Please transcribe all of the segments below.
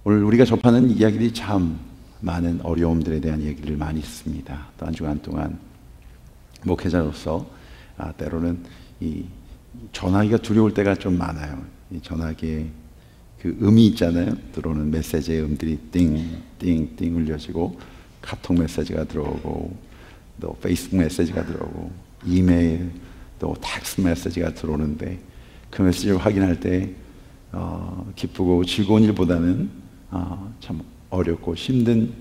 오늘 우리가 접하는 이야기들이 참 많은 어려움들에 대한 얘기를 많이 했습니다. 또 한 주간 동안 목회자로서 때로는 이 전화기가 두려울 때가 좀 많아요. 이 전화기에 그 음이 있잖아요. 들어오는 메시지의 음들이 띵띵띵 울려지고, 카톡 메시지가 들어오고, 또 페이스북 메시지가 들어오고, 이메일, 또 텍스트 메시지가 들어오는데, 그 메시지를 확인할 때 기쁘고 즐거운 일보다는 참 어렵고 힘든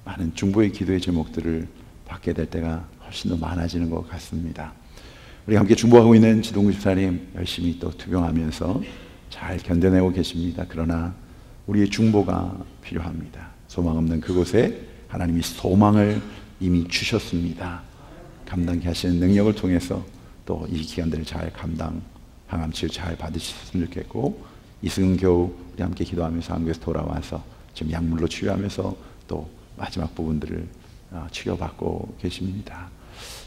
많은 중보의 기도의 제목들을 받게 될 때가 훨씬 더 많아지는 것 같습니다. 우리 함께 중보하고 있는 지동구 집사님 열심히 또 투병하면서 잘 견뎌내고 계십니다. 그러나 우리의 중보가 필요합니다. 소망 없는 그곳에 하나님이 소망을 이미 주셨습니다. 감당케 하시는 능력을 통해서 또 이 기간들을 잘 항암치료 잘 받으셨으면 좋겠고, 이승은 겨우 우리 함께 기도하면서 한국에서 돌아와서 지금 약물로 치료하면서 또 마지막 부분들을 치료받고 계십니다.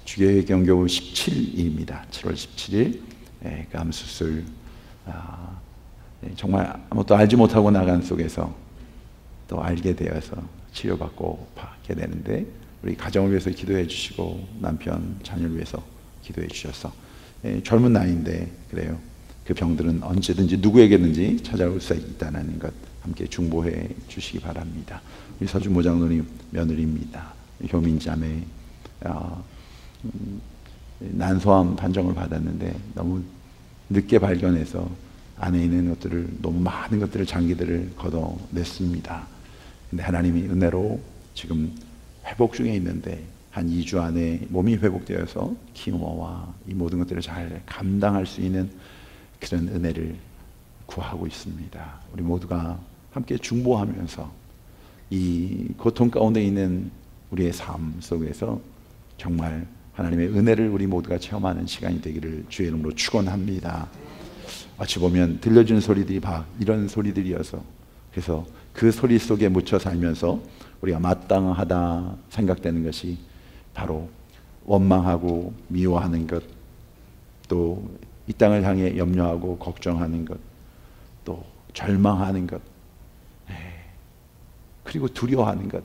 주계경 겨우 17일입니다. 7월 17일 암 수술, 정말 아무것도 알지 못하고 나간 속에서 또 알게 되어서 치료받고 받게 되는데, 우리 가정을 위해서 기도해 주시고 남편, 자녀를 위해서 기도해 주셔서 젊은 나이인데 그래요. 그 병들은 언제든지 누구에게든지 찾아올 수 있다는 것 함께 중보해 주시기 바랍니다. 우리 서준 모장로님 며느리입니다. 효민자매, 난소암 판정을 받았는데 너무 늦게 발견해서 안에 있는 것들을, 너무 많은 것들을, 장기들을 걷어냈습니다. 근데 하나님이 은혜로 지금 회복 중에 있는데 한 2주 안에 몸이 회복되어서 키모와 이 모든 것들을 잘 감당할 수 있는 그런 은혜를 구하고 있습니다. 우리 모두가 함께 중보하면서 이 고통 가운데 있는 우리의 삶 속에서 정말 하나님의 은혜를 우리 모두가 체험하는 시간이 되기를 주의 이름으로 축원합니다. 어찌 보면 들려주는 소리들이 이런 소리들이어서, 그래서 그 소리 속에 묻혀 살면서 우리가 마땅하다 생각되는 것이 바로 원망하고 미워하는 것, 또 이 땅을 향해 염려하고 걱정하는 것, 또 절망하는 것, 그리고 두려워하는 것,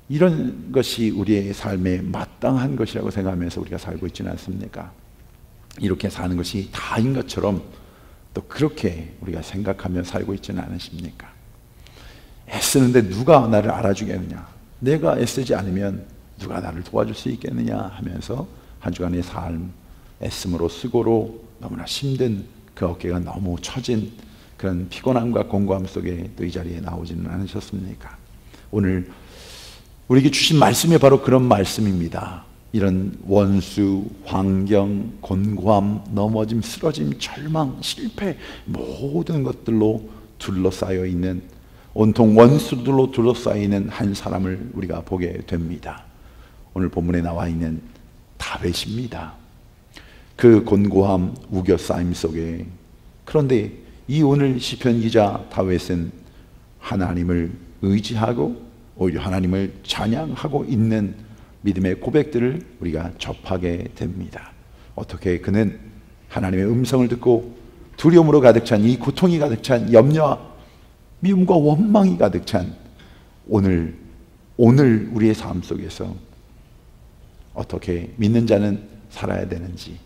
이런 것이 우리의 삶에 마땅한 것이라고 생각하면서 우리가 살고 있지는 않습니까? 이렇게 사는 것이 다인 것처럼 또 그렇게 우리가 생각하며 살고 있지는 않으십니까? 애쓰는데 누가 나를 알아주겠느냐, 내가 애쓰지 않으면 누가 나를 도와줄 수 있겠느냐 하면서 한 주간의 삶, 애씀으로 수고로 너무나 힘든 그 어깨가 너무 처진 그런 피곤함과 공고함 속에 또 이 자리에 나오지는 않으셨습니까? 오늘 우리에게 주신 말씀이 바로 그런 말씀입니다. 이런 원수, 환경, 곤고함, 넘어짐, 쓰러짐, 절망, 실패, 모든 것들로 둘러싸여 있는, 온통 원수들로 둘러싸여 있는 한 사람을 우리가 보게 됩니다. 오늘 본문에 나와 있는 다윗입니다. 그 곤고함, 우겨싸임 속에, 그런데 이 오늘 시편 기자 다윗은 하나님을 의지하고 오히려 하나님을 찬양하고 있는 믿음의 고백들을 우리가 접하게 됩니다. 어떻게 그는 하나님의 음성을 듣고 두려움으로 가득 찬, 이 고통이 가득 찬, 염려와 미움과 원망이 가득 찬 오늘 우리의 삶 속에서 어떻게 믿는 자는 살아야 되는지,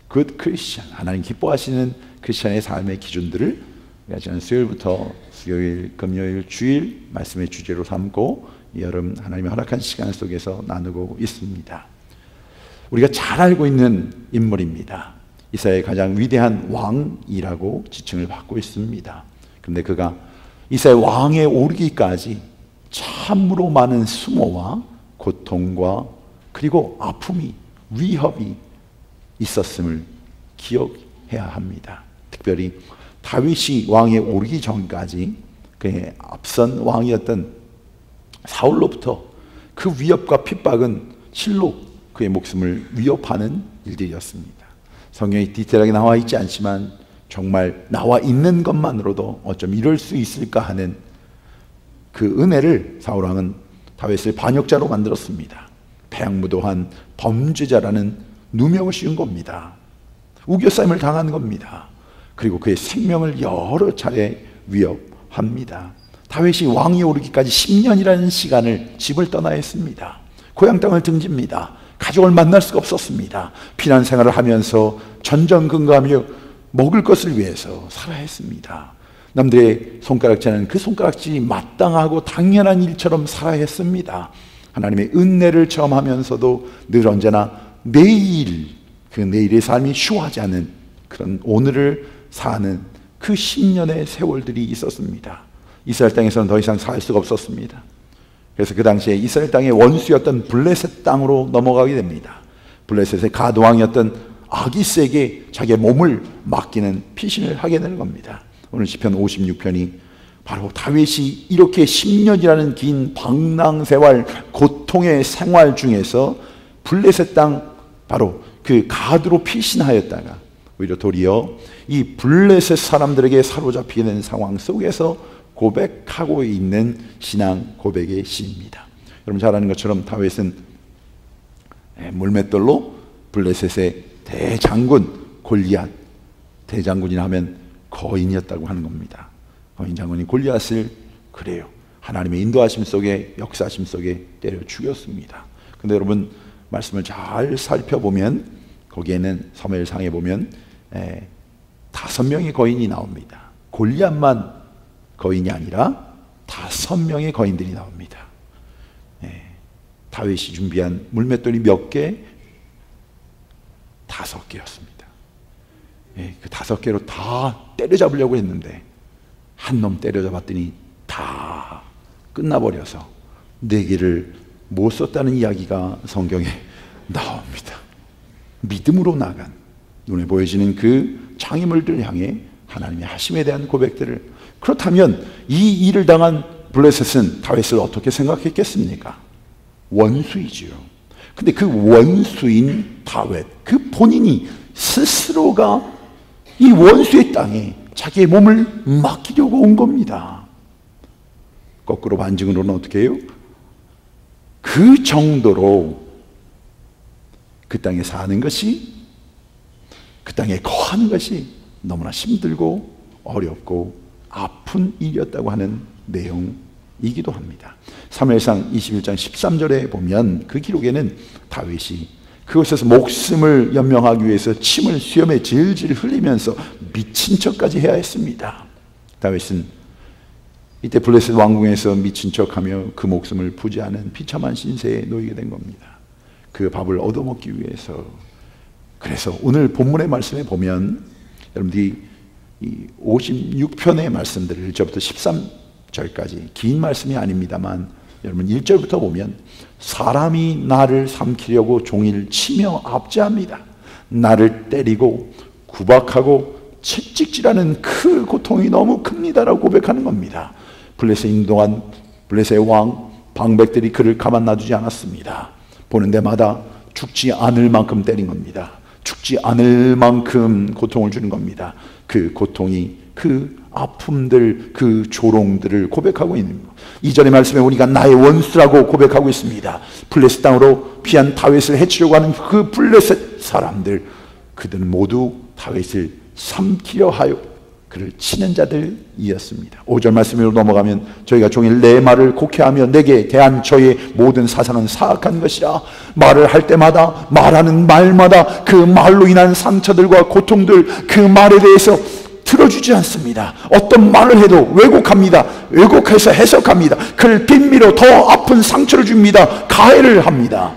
굿 크리스천, 하나님 기뻐하시는 크리스천의 삶의 기준들을 우리가 지난 수요일부터 수요일, 금요일, 주일 말씀의 주제로 삼고 여름 하나님이 허락한 시간 속에서 나누고 있습니다. 우리가 잘 알고 있는 인물입니다. 이스라엘의 가장 위대한 왕이라고 지칭을 받고 있습니다. 그런데 그가 이스라엘 왕에 오르기까지 참으로 많은 수모와 고통과 그리고 아픔이, 위협이 있었음을 기억해야 합니다. 특별히 다윗이 왕에 오르기 전까지 그의 앞선 왕이었던 사울로부터 그 위협과 핍박은 실로 그의 목숨을 위협하는 일들이었습니다. 성경에 디테일하게 나와 있지 않지만 정말 나와 있는 것만으로도 어쩜 이럴 수 있을까 하는 그 은혜를 사울왕은 다윗을 반역자로 만들었습니다. 패양무도한 범죄자라는 누명을 씌운 겁니다. 우겨싸임을 당한 겁니다. 그리고 그의 생명을 여러 차례 위협합니다. 다윗이 왕이 오르기까지 10년이라는 시간을 집을 떠나야 했습니다. 고향 땅을 등집니다. 가족을 만날 수가 없었습니다. 피난 생활을 하면서 전전긍긍하며 먹을 것을 위해서 살아야 했습니다. 남들의 손가락질하는 그 손가락질이 마땅하고 당연한 일처럼 살아야 했습니다. 하나님의 은혜를 체험하면서도 늘 언제나 내일, 그 내일의 삶이 쉬워하지 않는 그런 오늘을 사는 그 10년의 세월들이 있었습니다. 이스라엘 땅에서는 더 이상 살 수가 없었습니다. 그래서 그 당시에 이스라엘 땅의 원수였던 블레셋 땅으로 넘어가게 됩니다. 블레셋의 가도왕이었던 아기스에게 자기의 몸을 맡기는 피신을 하게 되는 겁니다. 오늘 시편 56편이 바로 다윗이 이렇게 10년이라는 긴 방랑생활, 고통의 생활 중에서 블레셋 땅, 바로 그 가드로 피신하였다가 오히려 도리어 이 블레셋 사람들에게 사로잡히게 된 상황 속에서 고백하고 있는 신앙 고백의 시입니다. 여러분 잘 아는 것처럼 다윗은 물맷돌로 블레셋의 대장군 골리앗, 대장군이라 하면 거인이었다고 하는 겁니다. 거인 장군이 골리앗을 그래요, 하나님의 인도하심 속에, 역사하심 속에 때려 죽였습니다. 근데 여러분 말씀을 잘 살펴보면 거기에는 사무엘상에 보면 5명의 거인이 나옵니다. 골리앗만 거인이 아니라 5명의 거인들이 나옵니다. 다윗이 준비한 물맷돌이 몇 개? 5개였습니다. 그 5개로 다 때려잡으려고 했는데 한 놈 때려잡았더니 다 끝나버려서 4개를 못 썼다는 이야기가 성경에 나옵니다. 믿음으로 나간, 눈에 보여지는 그 장애물들 향해 하나님의 하심에 대한 고백들을, 그렇다면 이 일을 당한 블레셋은 다윗을 어떻게 생각했겠습니까? 원수이지요. 근데 그 원수인 다윗, 그 본인이 스스로가 이 원수의 땅에 자기의 몸을 맡기려고 온 겁니다. 거꾸로 반증으로는 어떻게 해요? 그 정도로 그 땅에 사는 것이, 그 땅에 거하는 것이 너무나 힘들고 어렵고 아픈 일이었다고 하는 내용이기도 합니다. 사무엘상 21장 13절에 보면 그 기록에는 다윗이 그곳에서 목숨을 연명하기 위해서 침을 수염에 질질 흘리면서 미친 척까지 해야 했습니다. 다윗은 이때 블레셋 왕궁에서 미친 척하며 그 목숨을 부지하는 비참한 신세에 놓이게 된 겁니다. 그 밥을 얻어먹기 위해서. 그래서 오늘 본문의 말씀에 보면 여러분들이 이 56편의 말씀들을 1절부터 13절까지 긴 말씀이 아닙니다만 여러분 1절부터 보면 사람이 나를 삼키려고 종일 치며 압제합니다. 나를 때리고 구박하고 채찍질하는 그 고통이 너무 큽니다라고 고백하는 겁니다. 블레셋 인도한 블레셋의 왕 방백들이 그를 가만 놔두지 않았습니다. 보는 데마다 죽지 않을 만큼 때린 겁니다. 죽지 않을 만큼 고통을 주는 겁니다. 그 고통이, 그 아픔들, 그 조롱들을 고백하고 있는 겁니다. 이전의 말씀에 우리가 나의 원수라고 고백하고 있습니다. 블레셋 땅으로 피한 다윗을 해치려고 하는 그 블레셋 사람들, 그들은 모두 다윗을 삼키려 하여 그를 치는 자들이었습니다. 5절 말씀으로 넘어가면 저희가 종일 내 말을 곡해하며 내게 대한 저의 모든 사상은 사악한 것이라. 말을 할 때마다, 말하는 말마다 그 말로 인한 상처들과 고통들, 그 말에 대해서 들어주지 않습니다. 어떤 말을 해도 왜곡합니다. 왜곡해서 해석합니다. 그를 빈미로 더 아픈 상처를 줍니다. 가해를 합니다.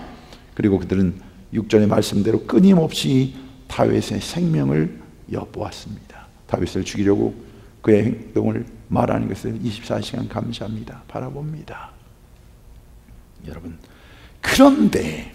그리고 그들은 6절의 말씀대로 끊임없이 다윗의 생명을 엿보았습니다. 다윗을 죽이려고 그의 행동을 말하는 것을 24시간 감시합니다. 바라봅니다. 여러분, 그런데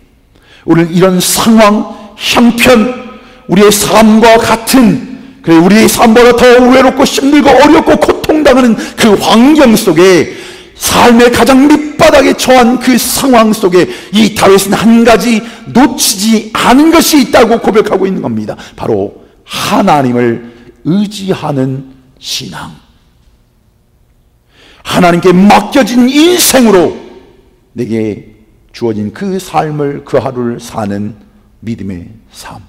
오늘 이런 상황, 형편, 우리의 삶과 같은, 그래 우리의 삶보다 더 외롭고 힘들고 어렵고 고통당하는 그 환경 속에, 삶의 가장 밑바닥에 처한 그 상황 속에 이 다윗은 한 가지 놓치지 않은 것이 있다고 고백하고 있는 겁니다. 바로 하나님을 의지하는 신앙, 하나님께 맡겨진 인생으로 내게 주어진 그 삶을, 그 하루를 사는 믿음의 삶.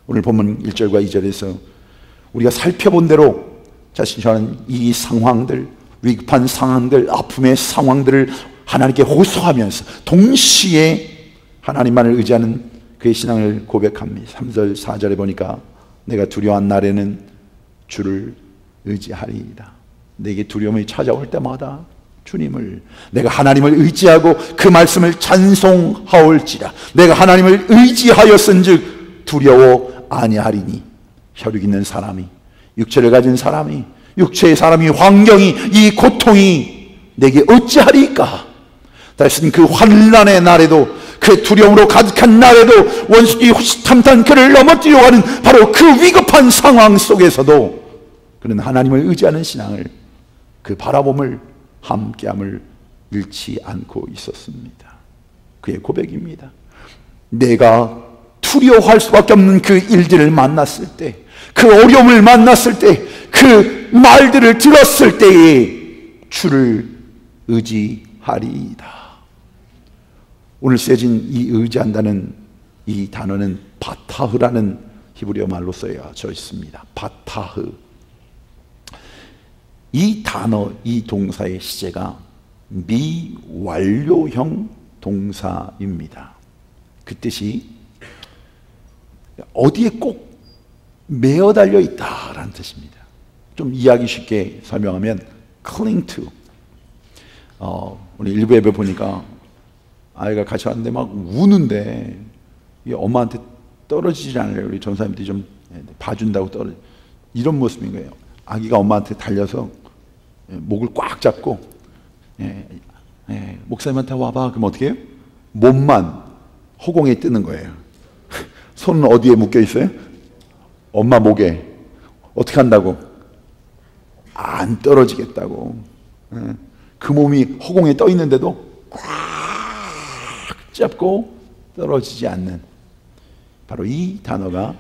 오늘 본문 1절과 2절에서 우리가 살펴본 대로 자신이 처한 이 상황들, 위급한 상황들, 아픔의 상황들을 하나님께 호소하면서 동시에 하나님만을 의지하는 그의 신앙을 고백합니다. 3절 4절에 보니까 내가 두려워한 날에는 주를 의지하리이다. 내게 두려움이 찾아올 때마다 주님을, 내가 하나님을 의지하고 그 말씀을 찬송하올지라. 내가 하나님을 의지하였은즉 두려워 아니하리니. 혈육 있는 사람이, 육체를 가진 사람이, 육체의 사람이, 환경이, 이 고통이 내게 어찌하리까? 다시는 그 환난의 날에도, 그 두려움으로 가득한 날에도 원수의 호시탐탐 그를 넘어뜨려고 하는 바로 그 위급한 상황 속에서도 그는 하나님을 의지하는 신앙을, 그 바라봄을, 함께함을 잃지 않고 있었습니다. 그의 고백입니다. 내가 두려워할 수밖에 없는 그 일들을 만났을 때, 그 어려움을 만났을 때, 그 말들을 들었을 때에 주를 의지하리이다. 오늘 쓰여진 이 의지한다는 이 단어는 바타흐라는 히브리어 말로 쓰여져 있습니다. 바타흐. 이 단어, 이 동사의 시제가 미완료형 동사입니다. 그 뜻이 어디에 꼭 매어 달려 있다라는 뜻입니다. 좀 이해하기 쉽게 설명하면 cling to. 우리 일부 예배 보니까 아이가 같이 왔는데 막 우는데 이게 엄마한테 떨어지지 않으려고 우리 전사님들이 좀 봐준다고 이런 모습인 거예요. 아기가 엄마한테 달려서 목을 꽉 잡고 목사님한테 와봐. 그럼 어떻게 해요? 몸만 허공에 뜨는 거예요. 손은 어디에 묶여 있어요? 엄마 목에. 어떻게 한다고? 안 떨어지겠다고. 그 몸이 허공에 떠 있는데도 꽉 잡고 떨어지지 않는, 바로 이 단어가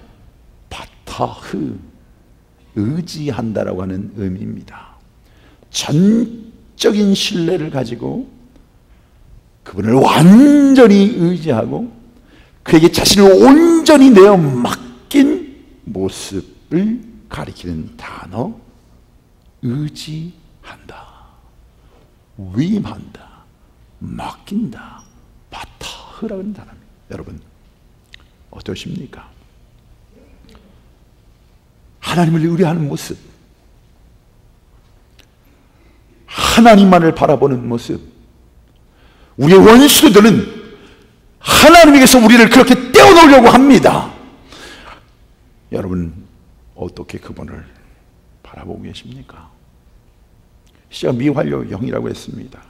바타흐, 의지한다라고 하는 의미입니다. 전적인 신뢰를 가지고 그분을 완전히 의지하고 그에게 자신을 온전히 내어 맡긴 모습을 가리키는 단어, 의지한다, 위임한다, 맡긴다, 바타흐라고 하는 단어입니다. 여러분 어떠십니까? 하나님을 의뢰하는 모습, 하나님만을 바라보는 모습. 우리의 원수들은 하나님에게서 우리를 그렇게 떼어놓으려고 합니다. 여러분 어떻게 그분을 바라보고 계십니까? 시가 미완료형이라고 했습니다.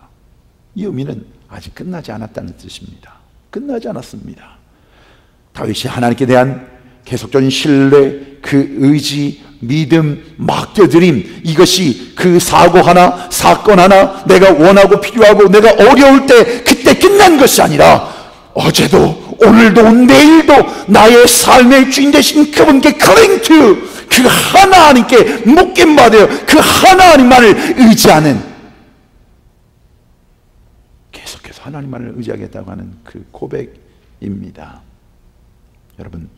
이 의미는 아직 끝나지 않았다는 뜻입니다. 끝나지 않았습니다. 다윗이 하나님께 대한 계속적인 신뢰, 그 의지, 믿음, 맡겨드림, 이것이 그 사고 하나, 사건 하나, 내가 원하고 필요하고 내가 어려울 때 그때 끝난 것이 아니라 어제도 오늘도 내일도 나의 삶의 주인 되신 그분께 커링트, 그 하나님께 묶임받아요. 그 하나님만을 의지하는, 계속해서 하나님만을 의지하겠다고 하는 그 고백입니다. 여러분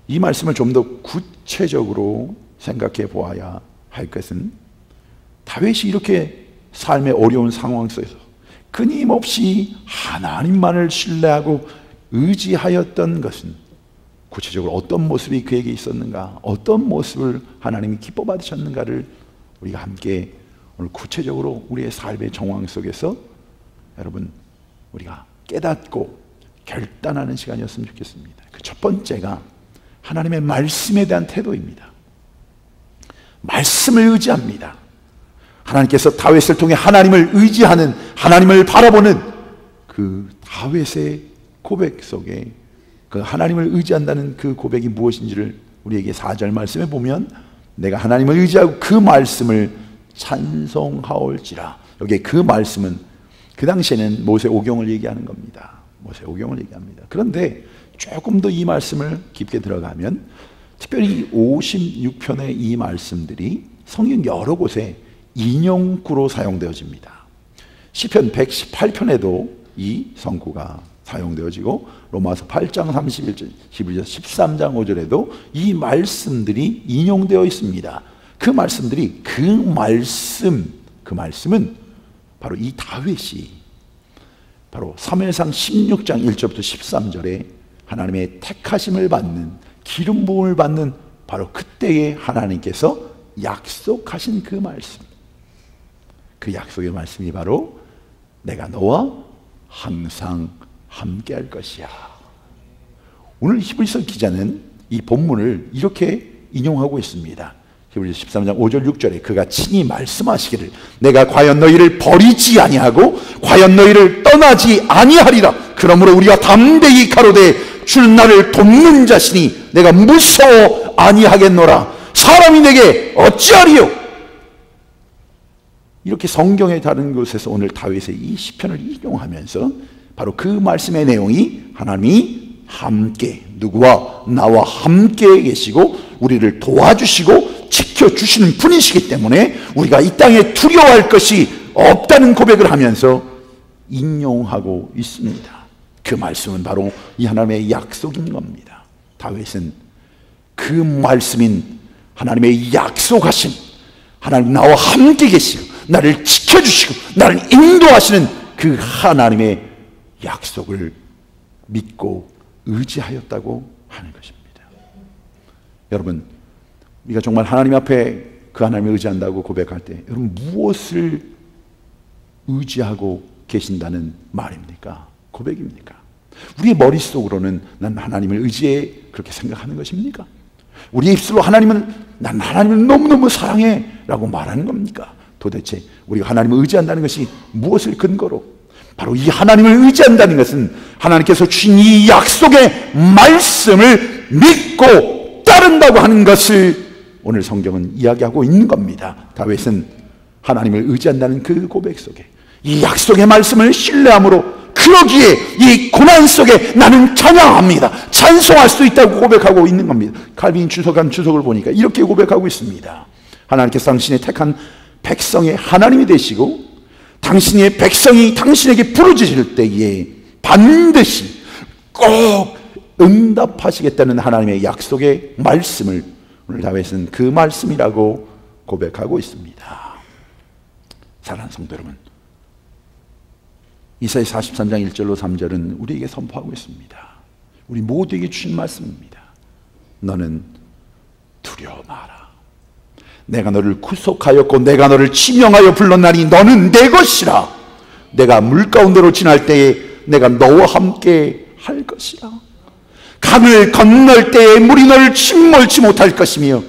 이 말씀을 좀 더 구체적으로 생각해 보아야 할 것은, 다윗이 이렇게 삶의 어려운 상황 속에서 끊임없이 하나님만을 신뢰하고 의지하였던 것은 구체적으로 어떤 모습이 그에게 있었는가, 어떤 모습을 하나님이 기뻐 받으셨는가를 우리가 함께 오늘 구체적으로 우리의 삶의 정황 속에서 여러분 우리가 깨닫고 결단하는 시간이었으면 좋겠습니다. 그 첫 번째가 하나님의 말씀에 대한 태도입니다. 말씀을 의지합니다. 하나님께서 다윗을 통해 하나님을 의지하는, 하나님을 바라보는 그 다윗의 고백 속에 그 하나님을 의지한다는 그 고백이 무엇인지를 우리에게 4절 말씀에 보면, 내가 하나님을 의지하고 그 말씀을 찬송하올지라. 여기에 그 말씀은 그 당시에는 모세오경을 얘기하는 겁니다. 모세오경을 얘기합니다. 그런데 조금 더 이 말씀을 깊게 들어가면, 특별히 56편의 이 말씀들이 성경 여러 곳에 인용구로 사용되어집니다. 시편 118편에도 이 성구가 사용되어지고, 로마서 8장 31절, 11절, 13장 5절에도 이 말씀들이 인용되어 있습니다. 그 말씀들이 그 말씀은 바로 이 다윗이 바로 사무엘상 16장 1절부터 13절에 하나님의 택하심을 받는, 기름 부음을 받는 바로 그때에 하나님께서 약속하신 그 말씀, 그 약속의 말씀이 바로 내가 너와 항상 함께 할 것이야. 오늘 히브리서 기자는 이 본문을 이렇게 인용하고 있습니다. 히브리서 13장 5절 6절에 그가 친히 말씀하시기를 내가 과연 너희를 버리지 아니하고 과연 너희를 떠나지 아니하리라. 그러므로 우리가 담대히 가로되 주는 나를 돕는 자시니 내가 무서워 아니하겠노라. 사람이 내게 어찌하리요. 이렇게 성경의 다른 곳에서 오늘 다윗의 이 시편을 인용하면서 바로 그 말씀의 내용이 하나님이 함께, 누구와 나와 함께 계시고 우리를 도와주시고 지켜주시는 분이시기 때문에 우리가 이 땅에 두려워할 것이 없다는 고백을 하면서 인용하고 있습니다. 그 말씀은 바로 이 하나님의 약속인 겁니다. 다윗은 그 말씀인 하나님의 약속하신, 하나님 나와 함께 계시고 나를 지켜주시고 나를 인도하시는 그 하나님의 약속을 믿고 의지하였다고 하는 것입니다. 여러분, 우리가 정말 하나님 앞에 그 하나님을 의지한다고 고백할 때 여러분 무엇을 의지하고 계신다는 말입니까? 고백입니까? 우리의 머릿속으로는 난 하나님을 의지해 그렇게 생각하는 것입니까? 우리의 입술로 난 하나님을 너무너무 사랑해 라고 말하는 겁니까? 도대체 우리가 하나님을 의지한다는 것이 무엇을 근거로? 바로 이 하나님을 의지한다는 것은 하나님께서 주신 이 약속의 말씀을 믿고 따른다고 하는 것을 오늘 성경은 이야기하고 있는 겁니다. 다윗은 하나님을 의지한다는 그 고백 속에 이 약속의 말씀을 신뢰함으로 그러기에 이 고난 속에 나는 찬양합니다, 찬송할 수 있다고 고백하고 있는 겁니다. 칼빈 주석한 주석을 보니까 이렇게 고백하고 있습니다. 하나님께서 당신의 택한 백성의 하나님이 되시고 당신의 백성이 당신에게 부르짖을 때에 반드시 꼭 응답하시겠다는 하나님의 약속의 말씀을 오늘 다윗은 그 말씀이라고 고백하고 있습니다. 사랑하는 성도 여러분, 이사야 43장 1절로 3절은 우리에게 선포하고 있습니다. 우리 모두에게 주신 말씀입니다. 너는 두려워 마라. 내가 너를 구속하였고 내가 너를 지명하여 불렀나니 너는 내 것이라. 내가 물 가운데로 지날 때에 내가 너와 함께 할 것이라. 강을 건널 때에 물이 너를 침몰치 못할 것이며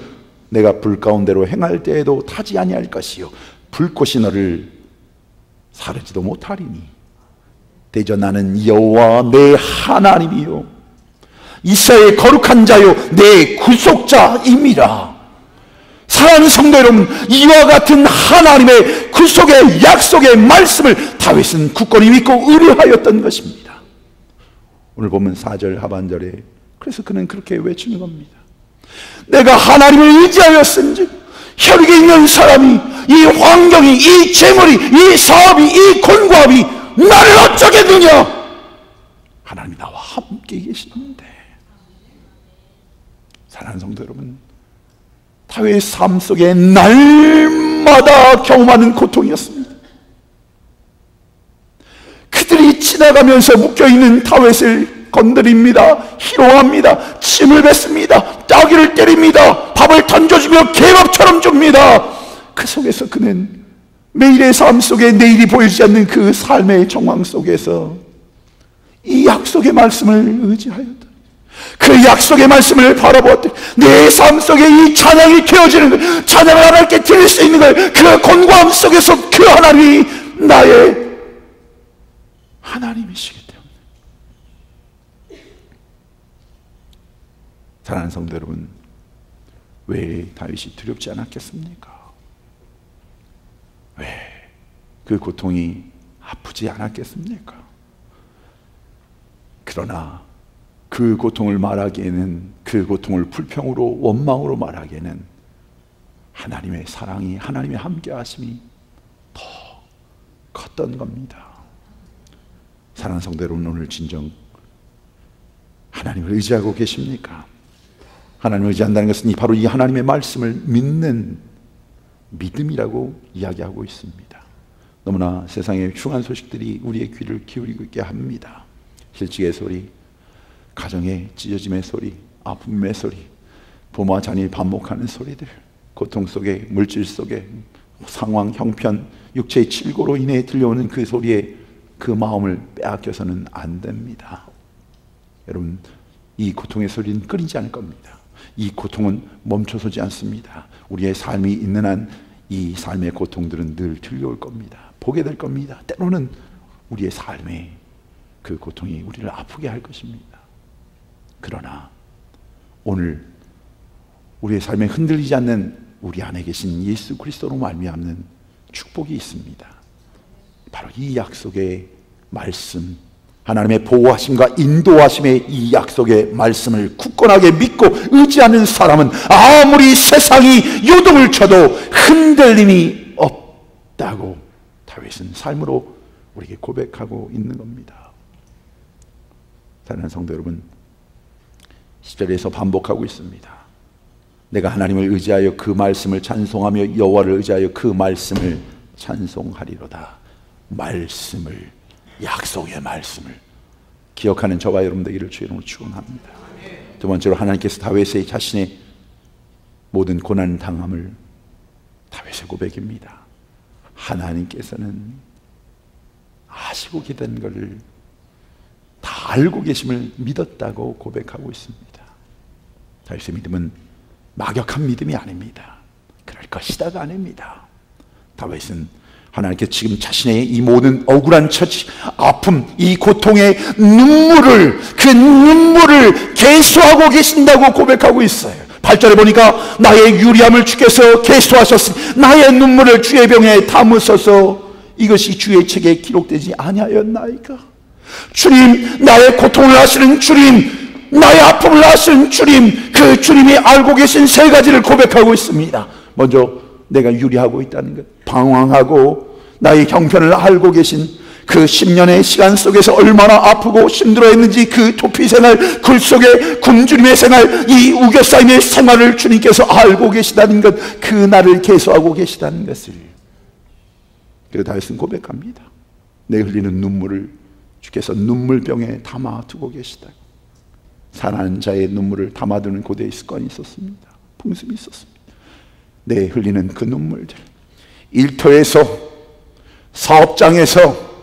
내가 불 가운데로 행할 때에도 타지 아니할 것이요 불꽃이 너를 사르지도 못하리니 대저 나는 여호와 내 하나님이요 이스라엘의 거룩한 자요 내 구속자임이라. 사랑하는 성도 여러분, 이와 같은 하나님의 구속의 약속의 말씀을 다윗은 굳건히 믿고 의뢰하였던 것입니다. 오늘 보면 4절 하반절에 그래서 그는 그렇게 외치는 겁니다. 내가 하나님을 의지하였은즉 혈육에 있는 사람이, 이 환경이, 이 재물이, 이 사업이, 이 권고함이 나를 어쩌겠느냐. 하나님이 나와 함께 계시는데. 사랑하는 성도 여러분, 다윗의 삶 속에 날마다 경험하는 고통이었습니다. 그들이 지나가면서 묶여있는 다윗을 건드립니다. 희롱합니다. 침을 뱉습니다. 따귀를 때립니다. 밥을 던져주며 개밥처럼 줍니다. 그 속에서 그는 매일의 삶 속에 내일이 보이지 않는 그 삶의 정황 속에서 이 약속의 말씀을 의지하였다. 그 약속의 말씀을 바라보았더니 내 삶 속에 이 찬양이 켜지는 것, 찬양을 하나님께 드릴 수 있는 것, 그 곤고함 속에서 그 하나님이 나의 하나님이시기 때문에. 사랑하는 성도 여러분, 왜 다윗이 두렵지 않았겠습니까? 왜 그 고통이 아프지 않았겠습니까? 그러나 그 고통을 말하기에는, 그 고통을 불평으로 원망으로 말하기에는 하나님의 사랑이, 하나님의 함께하심이 더 컸던 겁니다. 사랑하는 성도 여러분, 오늘 진정 하나님을 의지하고 계십니까? 하나님을 의지한다는 것은 바로 이 하나님의 말씀을 믿는 믿음이라고 이야기하고 있습니다. 너무나 세상의 흉한 소식들이 우리의 귀를 기울이고 있게 합니다. 실직의 소리, 가정의 찢어짐의 소리, 아픔의 소리, 부모와 자녀이 반목하는 소리들, 고통 속에, 물질 속에, 상황, 형편, 육체의 칠고로 인해 들려오는 그 소리에 그 마음을 빼앗겨서는 안 됩니다. 여러분, 이 고통의 소리는 끊이지 않을 겁니다. 이 고통은 멈춰서지 않습니다. 우리의 삶이 있는 한 이 삶의 고통들은 늘 들려올 겁니다. 보게 될 겁니다. 때로는 우리의 삶에 그 고통이 우리를 아프게 할 것입니다. 그러나 오늘 우리의 삶에 흔들리지 않는 우리 안에 계신 예수 그리스도로 말미암는 축복이 있습니다. 바로 이 약속의 말씀, 하나님의 보호하심과 인도하심의 이 약속의 말씀을 굳건하게 믿고 의지하는 사람은 아무리 세상이 요동을 쳐도 흔들림이 없다고 다윗은 삶으로 우리에게 고백하고 있는 겁니다. 사랑하는 성도 여러분, 10절에서 반복하고 있습니다. 내가 하나님을 의지하여 그 말씀을 찬송하며 여호와를 의지하여 그 말씀을 찬송하리로다. 말씀을, 약속의 말씀을 기억하는 저와 여러분 되기를 주의 이름으로 축원합니다. 두 번째로 하나님께서 다윗의 자신의 모든 고난 당함을, 다윗의 고백입니다. 하나님께서는 아시고 계던 것을 다 알고 계심을 믿었다고 고백하고 있습니다. 다윗의 믿음은 막역한 믿음이 아닙니다. 그럴 것이다가 아닙니다. 다윗은 하나님께 지금 자신의 이 모든 억울한 처지, 아픔, 이 고통의 눈물을, 그 눈물을 계수하고 계신다고 고백하고 있어요. 8절에 보니까 나의 유리함을 주께서 계수하셨으니 나의 눈물을 주의 병에 담으소서. 이것이 주의 책에 기록되지 아니하였나이까. 주님, 나의 고통을 아시는 주님, 나의 아픔을 아시는 주님, 그 주님이 알고 계신 세 가지를 고백하고 있습니다. 먼저 내가 유리하고 있다는 것, 방황하고 나의 형편을 알고 계신 그 10년의 시간 속에서 얼마나 아프고 힘들어했는지 그 도피 생활, 굴 속에 굶주림의 생활, 이 우겨싸임의 생활을 주님께서 알고 계시다는 것, 그 나를 계수하고 계시다는 것을. 그래서 다윗은 고백합니다. 내 흘리는 눈물을 주께서 눈물병에 담아두고 계시다. 사랑하는 자의 눈물을 담아두는 고대의 습관이 있었습니다. 풍습이 있었습니다. 내 흘리는 그 눈물들, 일터에서, 사업장에서,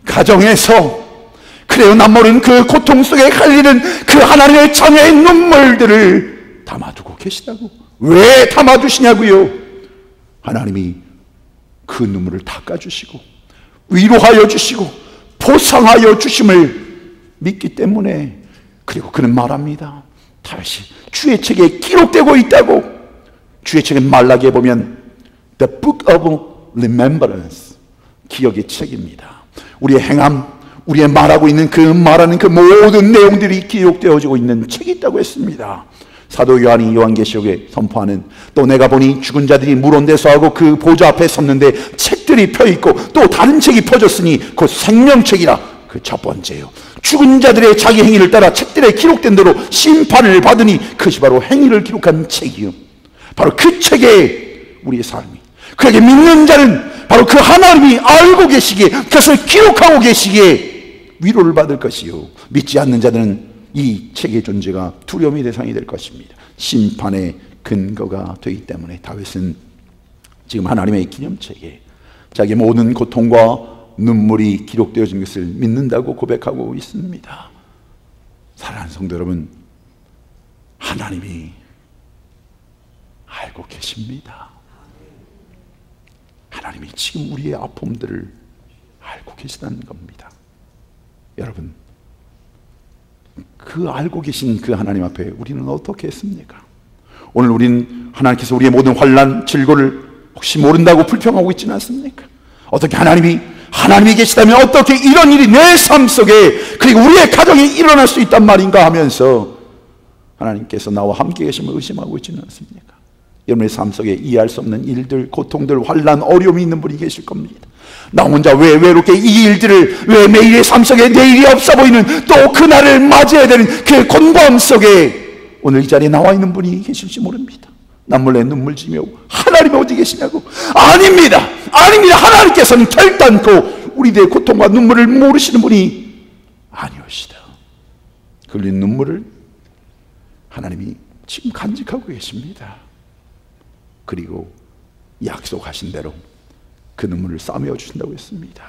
가정에서, 그래요, 남모르는 그 고통 속에 흘리는 그 하나님의 자녀의 눈물들을 담아두고 계시다고. 왜 담아두시냐고요? 하나님이 그 눈물을 닦아주시고 위로하여 주시고 보상하여 주심을 믿기 때문에. 그리고 그는 말합니다. 다시 주의 책에 기록되고 있다고. 주의 책은 말라기에 보면 The Book of Remembrance, 기억의 책입니다. 우리의 행함, 우리의 말하고 있는 그 말하는 그 모든 내용들이 기록되어지고 있는 책이 있다고 했습니다. 사도 요한이 요한계시록에 선포하는, 또 내가 보니 죽은 자들이 물온대서하고 그 보좌 앞에 섰는데 책들이 펴있고 또 다른 책이 펴졌으니 곧 생명책이라. 그 첫 번째요, 죽은 자들의 자기 행위를 따라 책들에 기록된 대로 심판을 받으니 그것이 바로 행위를 기록한 책이요, 바로 그 책에 우리의 삶이, 그에게 믿는 자는 바로 그 하나님이 알고 계시기에, 그것을 기록하고 계시기에 위로를 받을 것이요, 믿지 않는 자들은 이 책의 존재가 두려움의 대상이 될 것입니다. 심판의 근거가 되기 때문에 다윗은 지금 하나님의 기념책에 자기의 모든 고통과 눈물이 기록되어진 것을 믿는다고 고백하고 있습니다. 사랑하는 성도 여러분, 하나님이 알고 계십니다. 하나님이 지금 우리의 아픔들을 알고 계시다는 겁니다. 여러분, 그 알고 계신 그 하나님 앞에 우리는 어떻게 했습니까? 오늘 우리는 하나님께서 우리의 모든 환난, 질고를 혹시 모른다고 불평하고 있지는 않습니까? 어떻게 하나님이 계시다면 어떻게 이런 일이 내 삶 속에, 그리고 우리의 가정에 일어날 수 있단 말인가 하면서 하나님께서 나와 함께 계심을 의심하고 있지는 않습니까? 여러분의 삶 속에 이해할 수 없는 일들, 고통들, 환난, 어려움이 있는 분이 계실 겁니다. 나 혼자 왜 외롭게 이 일들을, 왜 매일의 삶 속에 내일이 없어 보이는 또 그날을 맞이해야 되는 그 곤고함 속에 오늘 이 자리에 나와 있는 분이 계실지 모릅니다. 남몰래 눈물 지며 하나님 어디 계시냐고. 아닙니다. 아닙니다. 하나님께서는 결단코 우리들의 고통과 눈물을 모르시는 분이 아니오시다. 흘린 눈물을 하나님이 지금 간직하고 계십니다. 그리고 약속하신 대로 그 눈물을 싸매어 주신다고 했습니다.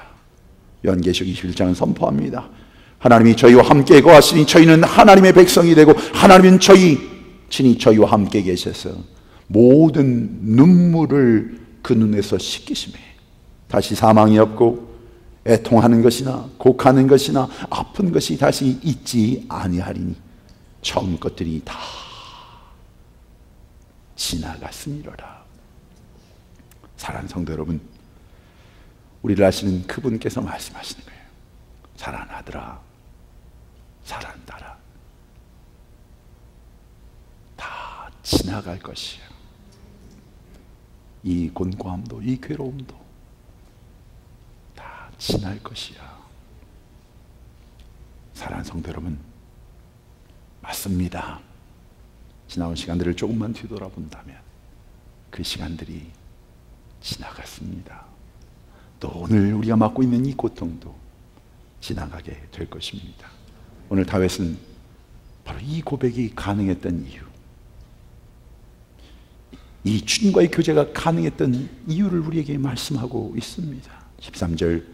요한계시록 21장은 선포합니다. 하나님이 저희와 함께 거하시니 저희는 하나님의 백성이 되고 하나님은 친히 저희와 함께 계셔서 모든 눈물을 그 눈에서 씻기시매 다시 사망이 없고 애통하는 것이나 곡하는 것이나 아픈 것이 다시 있지 아니하리니 처음 것들이 다 지나갔으니로라. 사랑하는 성도 여러분, 우리를 아시는 그분께서 말씀하시는 거예요. 사랑하는 아들아, 사랑하는 딸아, 다 지나갈 것이야. 이 곤고함도 이 괴로움도 다 지날 것이야. 사랑하는 성도 여러분, 맞습니다. 지나온 시간들을 조금만 뒤돌아본다면 그 시간들이 지나갔습니다. 또 오늘 우리가 맡고 있는 이 고통도 지나가게 될 것입니다. 오늘 다윗은 바로 이 고백이 가능했던 이유, 이 주님과의 교제가 가능했던 이유를 우리에게 말씀하고 있습니다. 13절,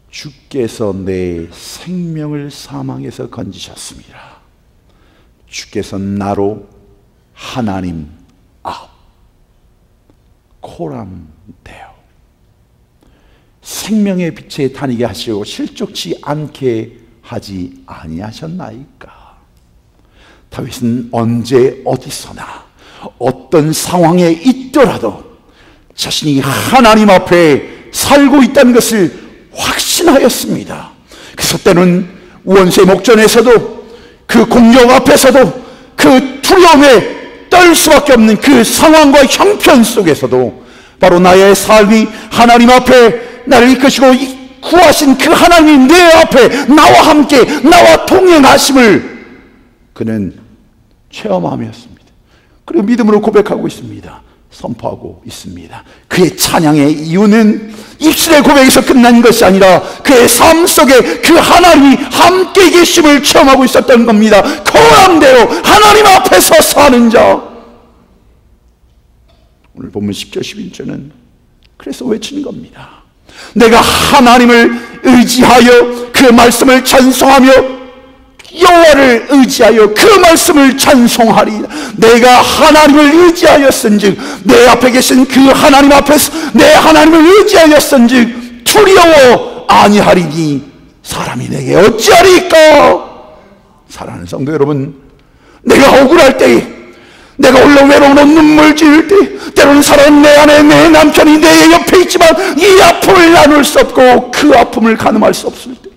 주께서 내 생명을 사망에서 건지셨습니다. 주께서 나로 하나님 앞 코람되어 생명의 빛에 다니게 하시고 실족치 않게 하지 아니하셨나이까. 다윗은 언제 어디서나 어떤 상황에 있더라도 자신이 하나님 앞에 살고 있다는 것을 확신하였습니다. 그래서 때는 원수의 목전에서도 그 공격 앞에서도 그 두려움에 떨 수밖에 없는 그 상황과 형편 속에서도 바로 나의 삶이 하나님 앞에 나를 이끄시고 구하신 그 하나님이 내 앞에 나와 함께 나와 동행하심을 그는 체험하였습니다. 그리고 믿음으로 고백하고 있습니다. 선포하고 있습니다. 그의 찬양의 이유는 입술의 고백에서 끝난 것이 아니라 그의 삶 속에 그 하나님이 함께 계심을 체험하고 있었던 겁니다. 거함되어 하나님 앞에서 사는 자. 오늘 본문 10절 11절은 그래서 외치는 겁니다. 내가 하나님을 의지하여 그 말씀을 찬송하며 여호와를 의지하여 그 말씀을 찬송하리. 내가 하나님을 의지하였은즉 내 앞에 계신 그 하나님 앞에서 내 하나님을 의지하였은즉 두려워 아니하리니 사람이 내게 어찌하리까. 사랑하는 성도 여러분, 내가 억울할 때에, 내가 홀로 외로움으로 눈물 지을 때, 때로는 사랑하는 내 아내, 내 남편이 내 옆에 있지만 이 아픔을 나눌 수 없고 그 아픔을 가늠할 수 없을 때,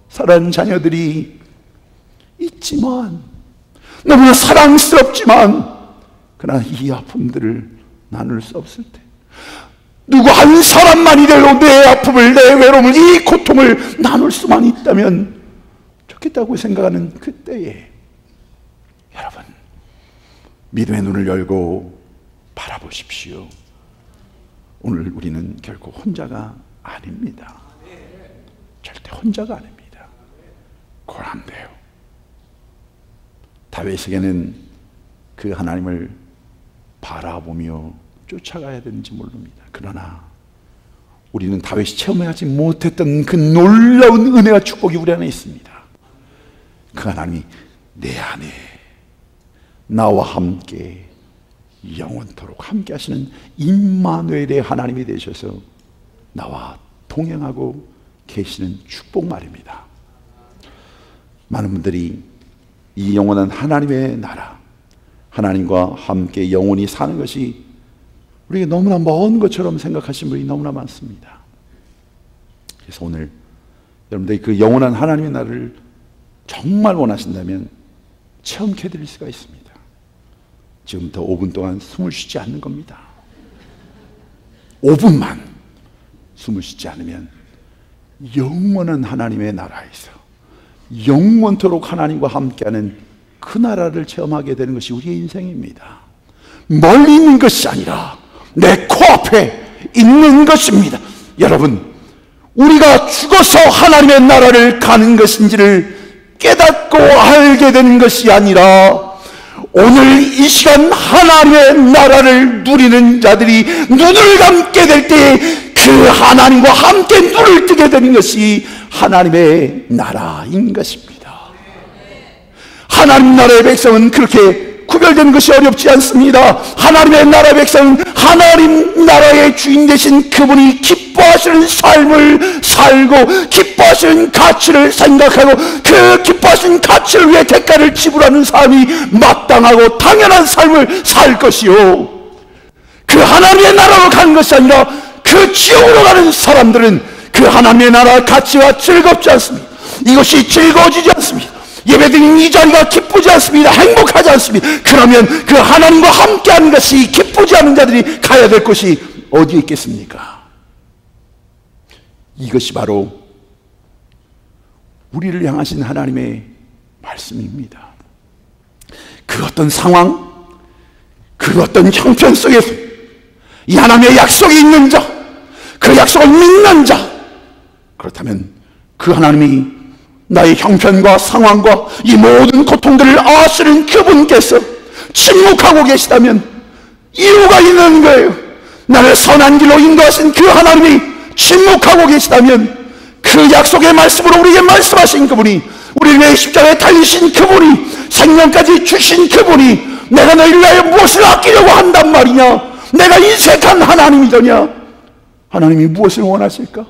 사랑하는 자녀들이 있지만 너무나 사랑스럽지만 그러나 이 아픔들을 나눌 수 없을 때, 누구 한 사람만이라도 내 아픔을, 내 외로움을, 이 고통을 나눌 수만 있다면 좋겠다고 생각하는 그때에 여러분, 믿음의 눈을 열고 바라보십시오. 오늘 우리는 결코 혼자가 아닙니다. 절대 혼자가 아닙니다. 고람돼요. 다윗에게는 그 하나님을 바라보며 쫓아가야 되는지 모릅니다. 그러나 우리는 다윗이 체험하지 못했던 그 놀라운 은혜와 축복이 우리 안에 있습니다. 그 하나님이 내 안에 나와 함께 영원토록 함께 하시는 임마누엘의 하나님이 되셔서 나와 동행하고 계시는 축복 말입니다. 많은 분들이 이 영원한 하나님의 나라, 하나님과 함께 영원히 사는 것이 우리에게 너무나 먼 것처럼 생각하시는 분이 너무나 많습니다. 그래서 오늘 여러분들이 그 영원한 하나님의 나라를 정말 원하신다면 체험해 드릴 수가 있습니다. 지금부터 5분 동안 숨을 쉬지 않는 겁니다. 5분만 숨을 쉬지 않으면 영원한 하나님의 나라에서 영원토록 하나님과 함께하는 그 나라를 체험하게 되는 것이 우리의 인생입니다. 멀리 있는 것이 아니라 내 코앞에 있는 것입니다. 여러분, 우리가 죽어서 하나님의 나라를 가는 것인지를 깨닫고 알게 되는 것이 아니라 오늘 이 시간 하나님의 나라를 누리는 자들이 눈을 감게 될 때 그 하나님과 함께 눈을 뜨게 되는 것이 하나님의 나라인 것입니다. 하나님 나라의 백성은 그렇게 구별되는 것이 어렵지 않습니다. 하나님의 나라의 백성은 하나님 나라의 주인 되신 그분이 기뻐하시는 삶을 살고 기뻐하시는 가치를 생각하고 그 기뻐하시는 가치를 위해 대가를 지불하는 삶이 마땅하고 당연한 삶을 살 것이요, 그 하나님의 나라로 가는 것이 아니라 그 지옥으로 가는 사람들은 그 하나님의 나라 가치가 즐겁지 않습니다. 이것이 즐거워지지 않습니다. 예배드리는 이 자리가 기쁘지 않습니다. 행복하지 않습니다. 그러면 그 하나님과 함께하는 것이 기쁘지 않은 자들이 가야 될 곳이 어디에 있겠습니까? 이것이 바로 우리를 향하신 하나님의 말씀입니다. 그 어떤 상황, 그 어떤 형편 속에서 이 하나님의 약속이 있는 자, 그 약속을 믿는 자, 그렇다면 그 하나님이 나의 형편과 상황과 이 모든 고통들을 아시는 그분께서 침묵하고 계시다면 이유가 있는 거예요. 나를 선한 길로 인도하신 그 하나님이 침묵하고 계시다면 그 약속의 말씀으로 우리에게 말씀하신 그분이, 우리를 위해 십자가에 달리신 그분이, 생명까지 주신 그분이 내가 너희를 위하여 무엇을 아끼려고 한단 말이냐, 내가 인색한 하나님이더냐. 하나님이 무엇을 원하실까?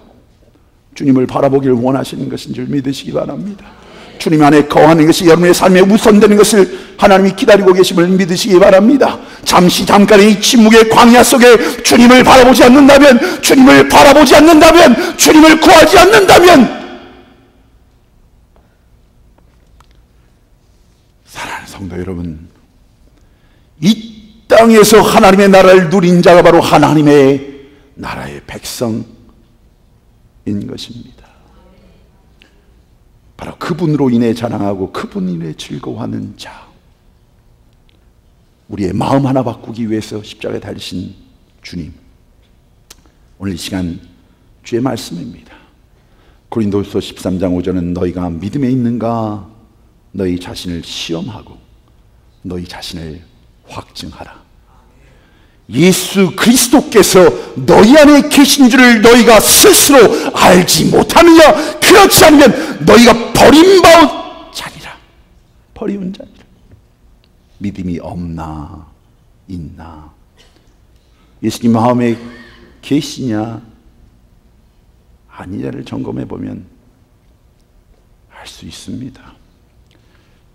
주님을 바라보기를 원하시는 것인 줄 믿으시기 바랍니다. 주님 안에 거하는 것이 여러분의 삶에 우선되는 것을 하나님이 기다리고 계심을 믿으시기 바랍니다. 잠깐의 이 침묵의 광야 속에 주님을 바라보지 않는다면, 주님을 구하지 않는다면, 사랑하는 성도 여러분, 이 땅에서 하나님의 나라를 누린 자가 바로 하나님의 나라의 백성인 것입니다. 바로 그분으로 인해 자랑하고 그분으로 인해 즐거워하는 자, 우리의 마음 하나 바꾸기 위해서 십자가에 달리신 주님, 오늘 이 시간 주의 말씀입니다. 고린도후서 13장 5절은 너희가 믿음에 있는가 너희 자신을 시험하고 너희 자신을 확증하라. 예수 그리스도께서 너희 안에 계신 줄을 너희가 스스로 알지 못하느냐? 그렇지 않으면 너희가 버림받은 자리라. 버리운 자리라. 믿음이 없나 있나, 예수님 마음에 계시냐 아니냐를 점검해 보면 알 수 있습니다.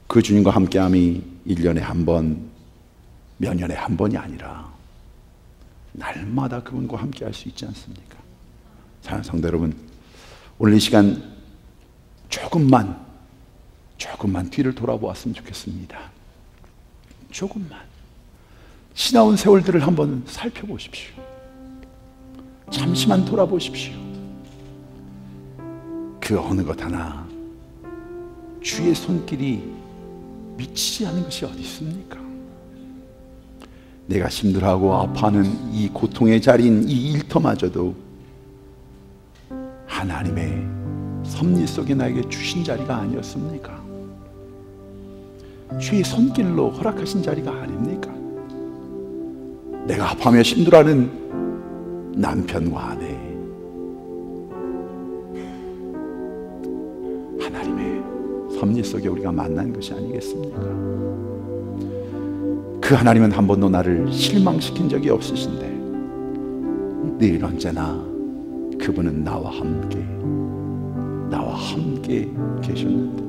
그 주님과 함께함이 1년에 한 번, 몇 년에 한 번이 아니라 날마다 그분과 함께 할 수 있지 않습니까? 사랑하는 성도 여러분, 오늘 이 시간 조금만 뒤를 돌아보았으면 좋겠습니다. 조금만 지나온 세월들을 한번 살펴보십시오. 잠시만 돌아보십시오. 그 어느 것 하나 주의 손길이 미치지 않은 것이 어디 있습니까? 내가 힘들어하고 아파하는 이 고통의 자리인 이 일터마저도 하나님의 섭리 속에 나에게 주신 자리가 아니었습니까? 주의 손길로 허락하신 자리가 아닙니까? 내가 아파하며 힘들어하는 남편과 아내, 하나님의 섭리 속에 우리가 만난 것이 아니겠습니까? 그 하나님은 한 번도 나를 실망시킨 적이 없으신데 늘 언제나 그분은 나와 함께 계셨는데,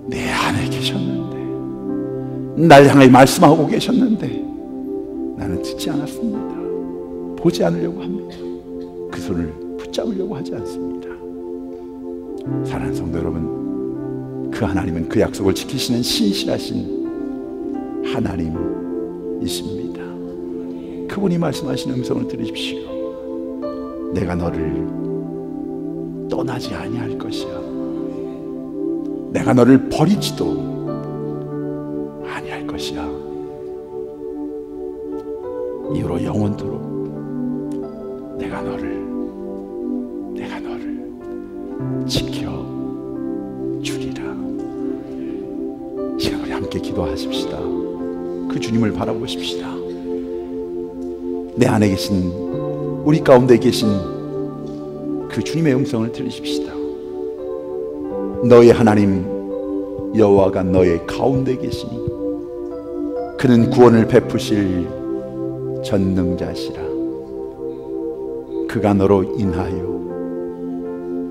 내 안에 계셨는데, 날 향해 말씀하고 계셨는데 나는 듣지 않았습니다. 보지 않으려고 합니다. 그 손을 붙잡으려고 하지 않습니다. 사랑하는 성도 여러분, 그 하나님은 그 약속을 지키시는 신실하신 하나님이십니다. 그분이 말씀하시는 음성을 들으십시오. 내가 너를 떠나지 아니할 것이야. 내가 너를 버리지도 아니할 것이야. 이후로 영원토록 내가 너를 지켜주리라. 이 시간 우리 함께 기도하십시다. 그 주님을 바라보십시다. 내 안에 계신, 우리 가운데 계신 그 주님의 음성을 들으십시다. 너의 하나님 여호와가 너의 가운데 계시니 그는 구원을 베푸실 전능자시라. 그가 너로 인하여,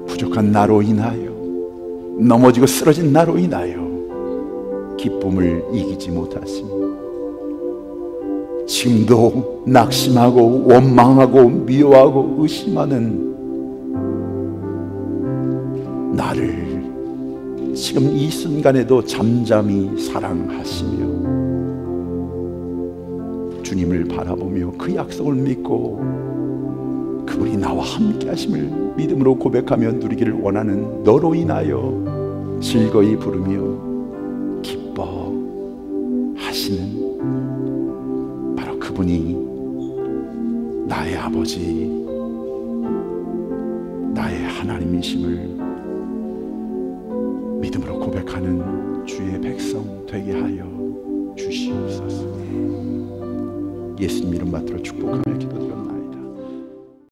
부족한 나로 인하여, 넘어지고 쓰러진 나로 인하여 기쁨을 이기지 못하시니 지금도 낙심하고 원망하고 미워하고 의심하는 나를 지금 이 순간에도 잠잠히 사랑하시며 주님을 바라보며 그 약속을 믿고 그분이 나와 함께 하심을 믿음으로 고백하며 누리기를 원하는 너로 인하여 즐거이 부르며 기뻐하시는 바로 그분이 나의 아버지, 나의 하나님이심을 믿음으로 고백하는 주의 백성 되게 하여 주시옵소서. 예수님 이름 받들어 축복합니다.